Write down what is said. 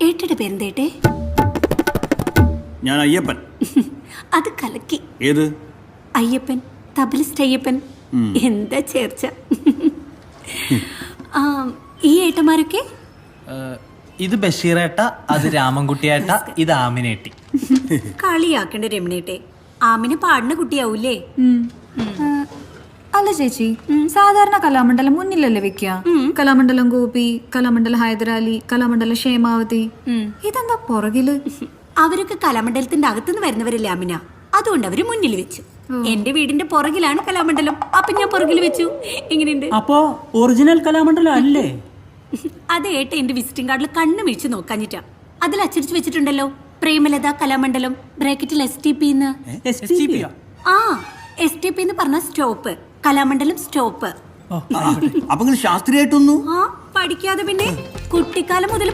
ഏട്ടയുടെ പേരെന്തേട്ടെ? ഞാൻ അയ്യപ്പൻ. അത് കലക്കി. ഏത് അയ്യപ്പൻ? തബലിസ്റ്റ് അയ്യപ്പൻ. എന്താ ചേർച്ച. ഈ ഏട്ടന്മാരൊക്കെ? ഇത് ബഷീറേട്ട, അത് രാമൻകുട്ടിയേട്ട, ഇത് ആമിനേട്ടി. കളിയാക്കണ്ട രമണേട്ടെ, ആമിന് പാടുന്ന കുട്ടിയാവൂലേ? അല്ല ചേച്ചി, സാധാരണ കലാമണ്ഡലം മുന്നിലല്ലേ വെക്കുക? കലാമണ്ഡലം ഗോപി, കലാമണ്ഡലം ഹൈദരാലി, കലാമണ്ഡലം ക്ഷേമാവതി. ഇതെന്താ പുറകില്? അവരൊക്കെ കലാമണ്ഡലത്തിന്റെ അകത്തുനിന്ന് വരുന്നവരല്ലേ ആമിന, അതുകൊണ്ട് അവര് മുന്നിൽ വെച്ചു. എന്റെ വീടിന്റെ പുറകിലാണ് കലാമണ്ഡലം, അപ്പൊ ഞാൻ പുറകിൽ വെച്ചു. എങ്ങനെയുണ്ട്? അപ്പോ ഒറിജിനൽ കലാമണ്ഡലം അല്ലേ? അത് ഏട്ട എന്റെ വിസിറ്റിംഗ് കാർഡിൽ കണ്ണു മിഴിച്ച് നോക്കാഞ്ഞിട്ടാ. അതിൽ അച്ചടിച്ചു വെച്ചിട്ടുണ്ടല്ലോ, പ്രേമലത കലാമണ്ഡലം ബ്രാക്കറ്റിൽ STP. ആ, STP എന്ന് പറഞ്ഞ സ്റ്റോപ്പ്, കലാമണ്ഡലം സ്റ്റോപ്പ്. അപ്പൊ ശാസ്ത്രീയായിട്ടൊന്നു ആ, പഠിക്കാതെ പിന്നെ കുട്ടിക്കാലം മുതൽ